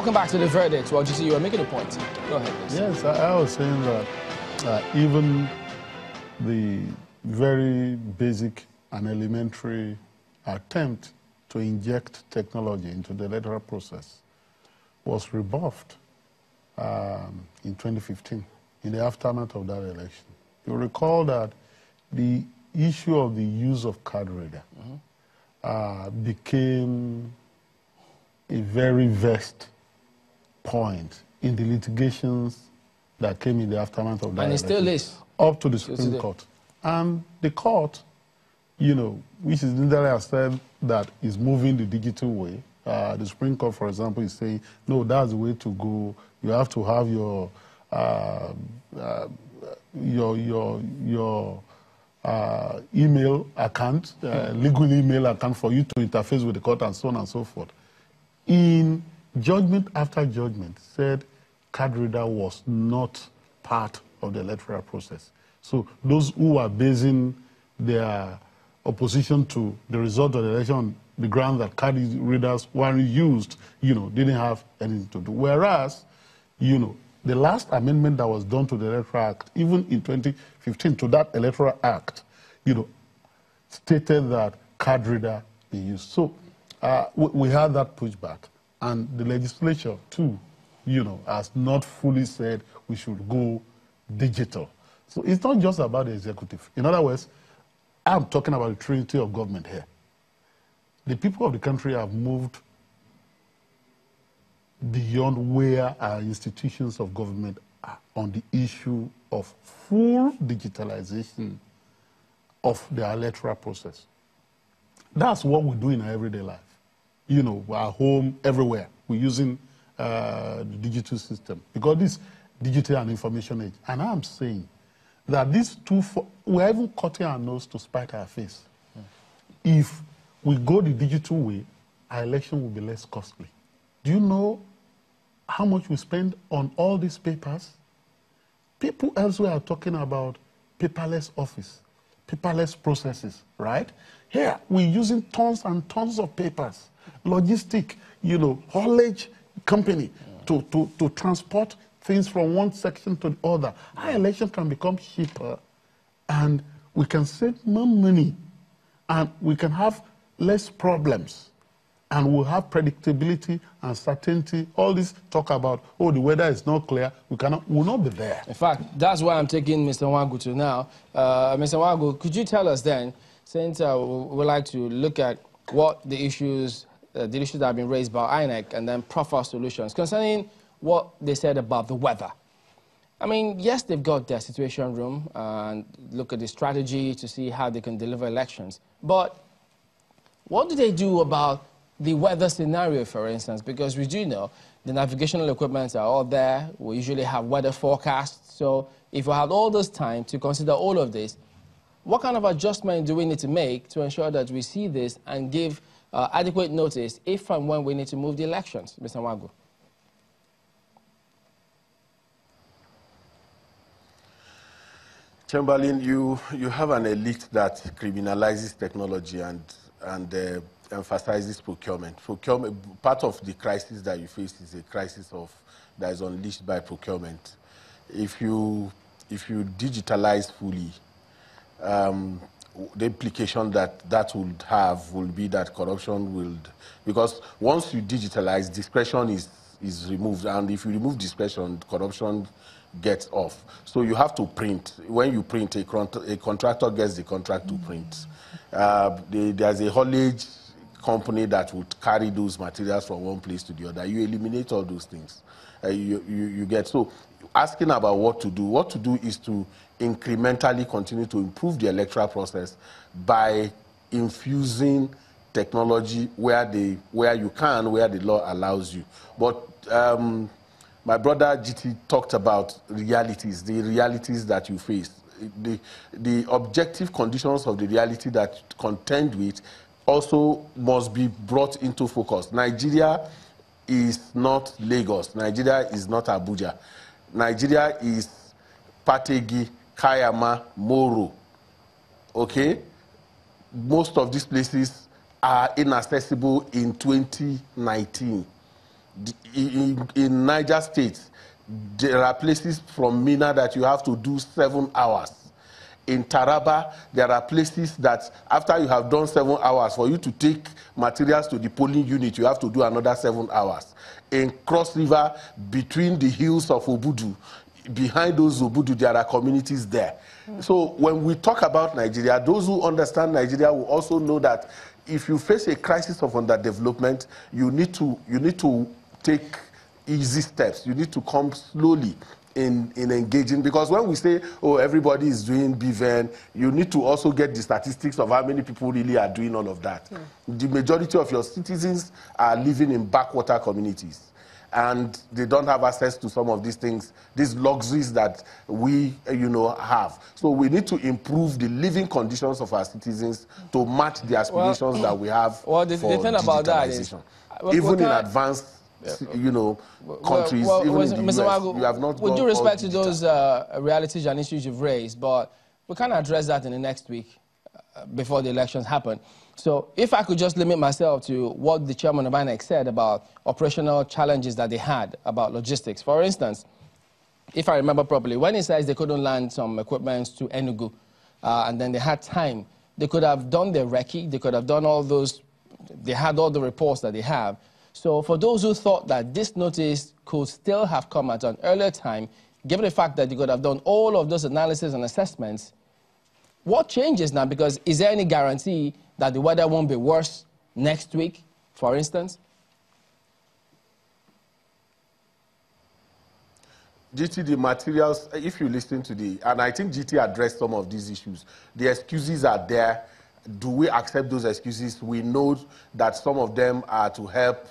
welcome back to the verdict. Well, you see, you were making a point. Go ahead, please. Yes, I was saying that even the very basic and elementary attempt to inject technology into the electoral process was rebuffed in 2015 in the aftermath of that election. You recall that the issue of the use of card reader became a very vexed point in the litigations that came in the aftermath of that election. And it still is. Up to the Supreme Court. And the court, you know, which is literally has said that is moving the digital way. The Supreme Court, for example, is saying, no, that's the way to go. You have to have your email account, legal email account for you to interface with the court and so on and so forth. In judgment after judgment, said card reader was not part of the electoral process. So those who are basing their opposition to the result of the election on the ground that card readers weren't used, you know, didn't have anything to do. Whereas, you know, the last amendment that was done to the Electoral Act, even in 2015, to that Electoral Act, you know, stated that card reader be used. So we had that pushback. And the legislature, too, you know, has not fully said we should go digital. So it's not just about the executive. In other words, I'm talking about the trinity of government here. The people of the country have moved beyond where our institutions of government are on the issue of full digitalization of the electoral process. That's what we do in our everyday life. You know, our home, everywhere, we're using the digital system because this digital and information age. And I'm saying that these two, we're even cutting our nose to spite our face. If we go the digital way, our election will be less costly. Do you know how much we spend on all these papers? People elsewhere are talking about paperless office, paperless processes, right? Here, we're using tons and tons of papers, logistic, you know, haulage company to transport things from one section to the other. Our election can become cheaper and we can save more money and we can have less problems and we'll have predictability and certainty. All this talk about, oh, the weather is not clear, will not be there. In fact, that's why I'm taking Mr. Nwagu to now. Mr. Nwagu, could you tell us then, since we would like to look at what the issues that have been raised by INEC and then proffer solutions concerning what they said about the weather. I mean, yes, they've got their situation room and look at the strategy to see how they can deliver elections. But what do they do about the weather scenario, for instance? Because we do know the navigational equipment are all there. We usually have weather forecasts. So if we had all this time to consider all of this, what kind of adjustment do we need to make to ensure that we see this and give adequate notice if and when we need to move the elections, Mr. Nwagu? Chamberlain, you have an elite that criminalizes technology and emphasizes procurement. Part of the crisis that you face is a crisis that is unleashed by procurement. If you digitalize fully, the implication that would have will be that corruption will, because once you digitalize, discretion is removed, and if you remove discretion, corruption gets off. So you have to print. When you print, a contractor gets the contract to print. There's a haulage company that would carry those materials from one place to the other. You eliminate all those things. You get, so asking about what to do. What to do is to incrementally continue to improve the electoral process by infusing technology where you can, where the law allows you. But my brother GT talked about realities, the realities that you face, the objective conditions of the reality that you contend with also must be brought into focus. Nigeria is not Lagos. Nigeria is not Abuja. Nigeria is Pategi, Kayama, Moro. Okay? Most of these places are inaccessible in 2019. In Niger State, there are places from Mina that you have to do 7 hours. In Taraba, there are places that after you have done 7 hours, for you to take materials to the polling unit, you have to do another 7 hours. In Cross River, between the hills of Obudu, behind those Obudu, there are communities there. So when we talk about Nigeria, those who understand Nigeria will also know that if you face a crisis of underdevelopment, you need to take easy steps. You need to come slowly in engaging, because when we say, oh, everybody is doing BVN, you need to also get the statistics of how many people really are doing all of that. The majority of your citizens are living in backwater communities, and they don't have access to some of these things, these luxuries that we, have. So we need to improve the living conditions of our citizens to match the aspirations that we have for the thing about that is, even in advanced, countries, even in the US, Wagu, you have not. With due respect to those realities and issues you've raised, but we can't address that in the next week before the elections happen. So if I could just limit myself to what the chairman of INEC said about operational challenges that they had about logistics. For instance, if I remember properly, when he says they couldn't land some equipment to Enugu, and then they had time, they could have done their recce, they could have done all those, they had all the reports that they have. So for those who thought that this notice could still have come at an earlier time, given the fact that they could have done all of those analysis and assessments, what changes now? Because is there any guarantee that the weather won't be worse next week, for instance? GT, the materials, if you listen to and I think GT addressed some of these issues, the excuses are there. Do we accept those excuses? We know that some of them are to help,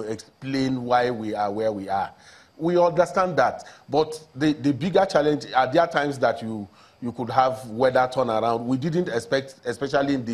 explain why we are where we are. We understand that, but the bigger challenge, are there times that you could have weather turnaround? We didn't expect, especially in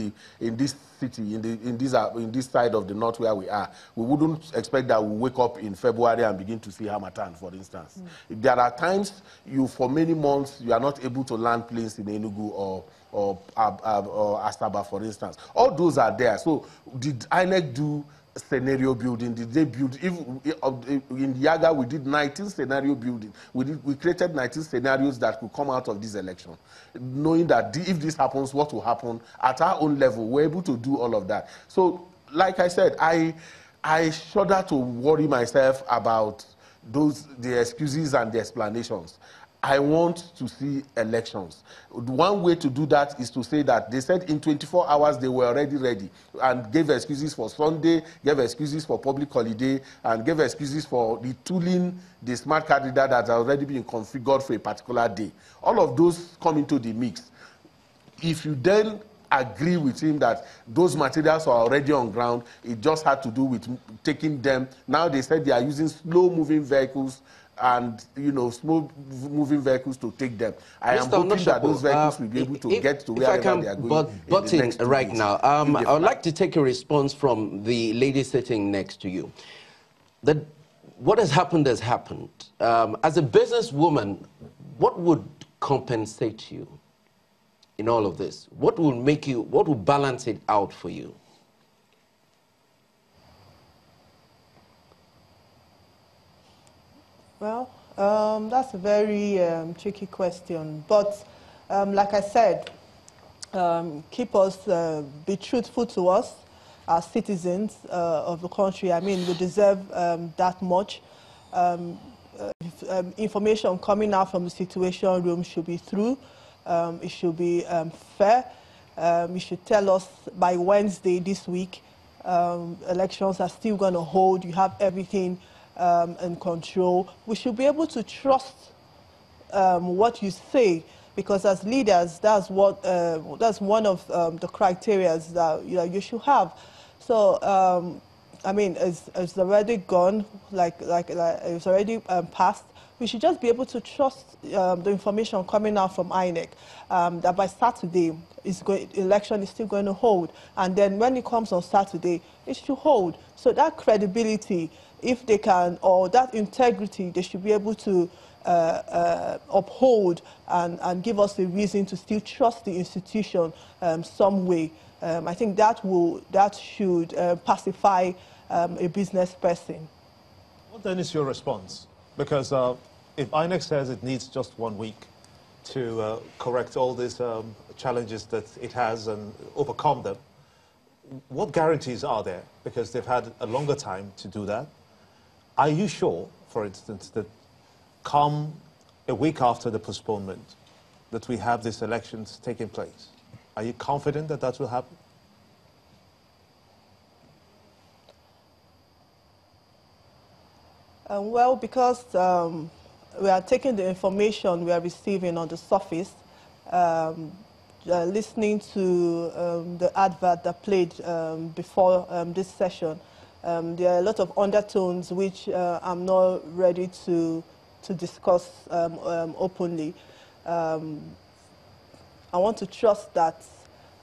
this city, in this side of the north where we are, we wouldn't expect that we'll wake up in February and begin to see Harmattan, for instance. There are times for many months, you are not able to land planes in Enugu or Asaba, for instance. All those are there. So did INEC do scenario building? Did they build? In Yaga, we did 19 scenario building. We created 19 scenarios that could come out of this election, knowing that if this happens, what will happen at our own level. We're able to do all of that. So, like I said, I shudder to worry myself about the excuses and the explanations. I want to see elections. One way to do that is to say that they said in 24 hours they were already ready, and gave excuses for Sunday, gave excuses for public holiday, and gave excuses for retooling the smart card reader that has already been configured for a particular day. All of those come into the mix. If you then agree with him that those materials are already on ground, it just had to do with taking them. Now they said they are using slow-moving vehicles and slow-moving vehicles to take them. I am hoping that those vehicles will be able to get to wherever they are going. But in right now, I would like to take a response from the lady sitting next to you. What has happened has happened. As a businesswoman, what would compensate you in all of this? What will balance it out for you? Well, that's a very tricky question. But like I said, be truthful to us, as citizens of the country. I mean, we deserve that much. Information coming out from the Situation Room should be through. It should be fair. You should tell us by Wednesday this week, elections are still going to hold. You have everything in control. We should be able to trust what you say, because as leaders, that's one of the criteria that you should have. So I mean, it's already gone, like it's already passed. We should just be able to trust the information coming out from INEC, that by Saturday, election is still going to hold. And then when it comes on Saturday, it should hold. So that credibility, if they can, or that integrity, they should be able to uphold and give us a reason to still trust the institution some way. I think that should pacify a business person. What then is your response? Because if INEC says it needs just 1 week to correct all these challenges that it has and overcome them, what guarantees are there? Because they've had a longer time to do that. Are you sure, for instance, that come a week after the postponement, that we have these elections taking place? Are you confident that that will happen? Well, because we are taking the information we are receiving on the surface, listening to the advert that played before this session, there are a lot of undertones which I'm not ready to discuss openly. I want to trust that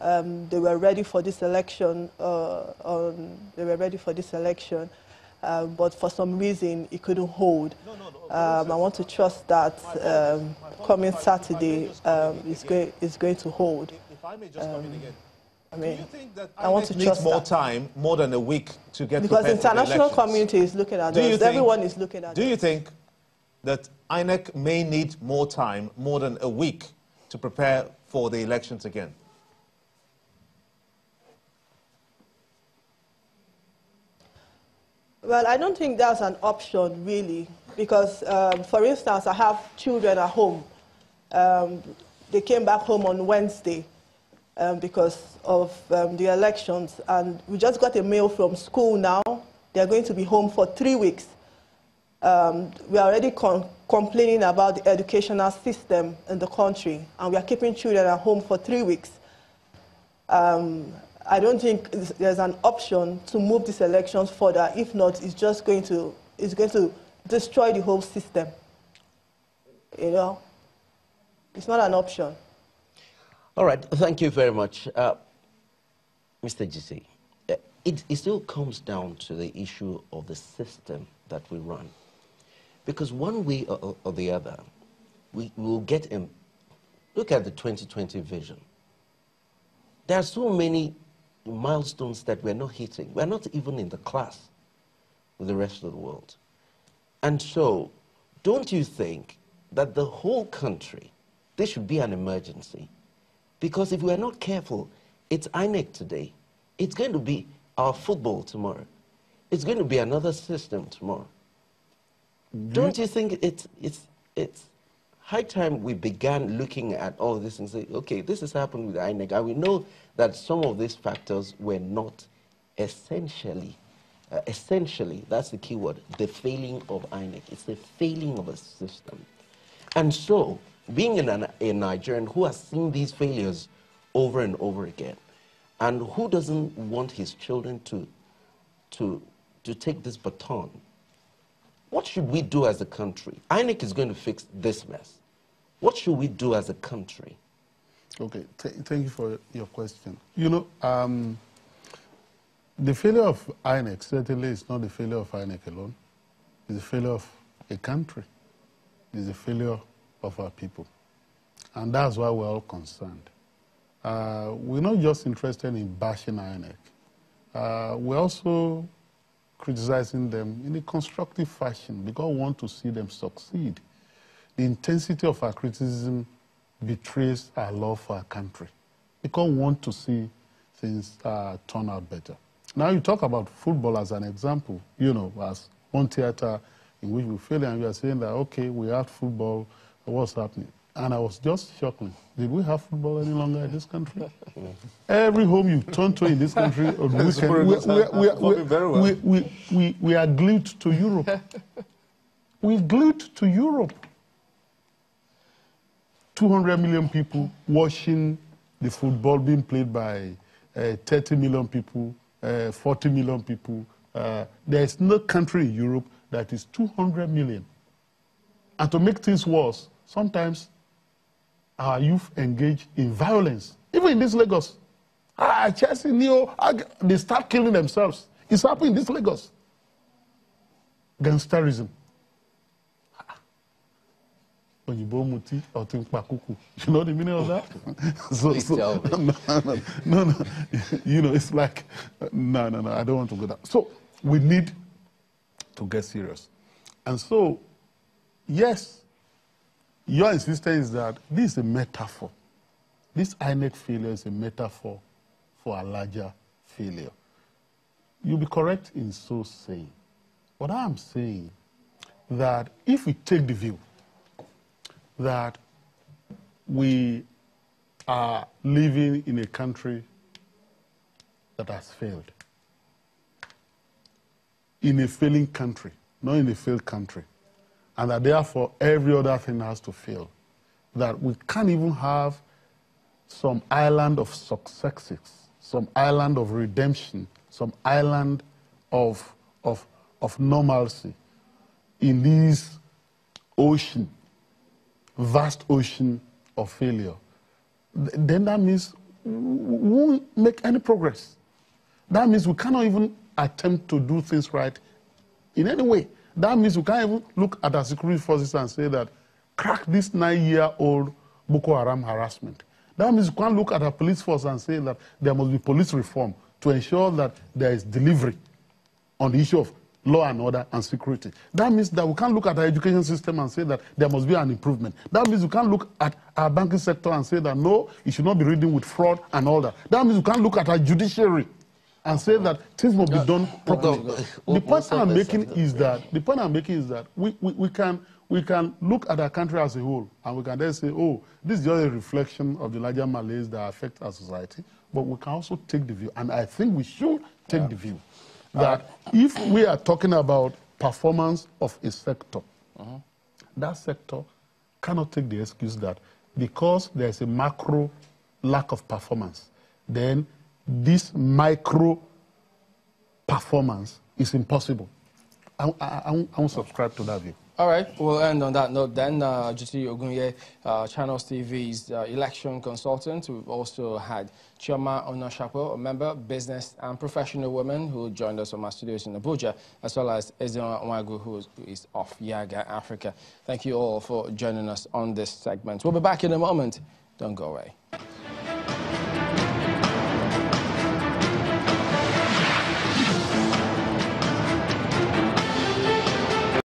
they were ready for this election. But for some reason it couldn't hold. I want to trust that coming Saturday is going to hold. If I may just come in again. I mean, do you think that I want to needs trust more that. time, more than a week, to get because prepared for the international elections? community is looking at us. Everyone is looking at us. Do you think that INEC may need more time, more than a week, to prepare for the elections again? Well, I don't think that's an option, really, because, for instance, I have children at home. They came back home on Wednesday because of the elections, and we just got a mail from school now. They're going to be home for 3 weeks. We are already complaining about the educational system in the country, and we are keeping children at home for 3 weeks. I don't think there's an option to move these elections further. If not, it's just going to destroy the whole system. You know, it's not an option. All right, thank you very much, Mr. GC. It still comes down to the issue of the system that we run, because one way or the other, we will get in. Look at the 2020 vision. There are so many milestones that we're not hitting. We're not even in the class with the rest of the world. And so, don't you think that the whole country, this should be an emergency? Because if we're not careful, it's INEC today. It's going to be our football tomorrow. It's going to be another system tomorrow. Don't you think it's high time we began looking at all this and say, okay, this has happened with INEC, and we know that some of these factors were not essentially, that's the key word, the failing of INEC. It's the failing of a system. And so, being a Nigerian who has seen these failures over and over again, and who doesn't want his children to take this baton, what should we do as a country? INEC is going to fix this mess. What should we do as a country? Okay, thank you for your question. You know, the failure of INEC certainly is not the failure of INEC alone. It's the failure of a country. It's the failure of our people. And that's why we're all concerned. We're not just interested in bashing INEC. We're also criticizing them in a constructive fashion because we want to see them succeed. The intensity of our criticism betrays our love for our country because we want to see things turn out better. Now you talk about football as an example, you know, as one theater in which we fail, and we are saying that, okay, we have football, what's happening? And I was just shocked. Did we have football any longer in this country? Every home you turn to in this country on the weekend, we are glued to Europe. We're glued to Europe. 200 million people watching the football being played by 30 million people, 40 million people. There is no country in Europe that is 200 million. And to make things worse, sometimes our youth engage in violence. Even in this Lagos. Chelsea, Neo, they start killing themselves. It's happening in this Lagos. Gangsterism. You know the meaning of that? No. You know, it's like, no, I don't want to go there. So we need to get serious. And so, yes, your insistence is that this is a metaphor. This INEC failure is a metaphor for a larger failure. You'll be correct in so saying. What I'm saying, that if we take the view that we are living in a country that has failed, in a failing country, not in a failed country, and that therefore every other thing has to fail, that we can't even have some island of successes, some island of redemption, some island of normalcy in this ocean, vast ocean of failure, then that means we won't make any progress. That means we cannot even attempt to do things right in any way. That means we can't even look at our security forces and say that, crack this 9-year-old Boko Haram harassment. That means we can't look at our police force and say that there must be police reform to ensure that there is delivery on the issue of law and order and security. That means that we can't look at our education system and say that there must be an improvement. That means we can't look at our banking sector and say that, no, it should not be reading with fraud and all that. That means we can't look at our judiciary and say that things must be done properly. The point I'm making is that we can look at our country as a whole and we can then say, oh, this is just a reflection of the larger malaise that affects our society. But we can also take the view, and I think we should take the view, that if we are talking about performance of a sector, that sector cannot take the excuse that because there's a macro lack of performance, then this micro performance is impossible. I won't subscribe to that view. All right, we'll end on that note then. Juti Ogunye, Channels TV's election consultant. We've also had Chioma Onoshapo, a member, business and professional woman, who joined us from our studios in Abuja, as well as Ezra Nwagu, who is off Yaga, Africa. Thank you all for joining us on this segment. We'll be back in a moment. Don't go away.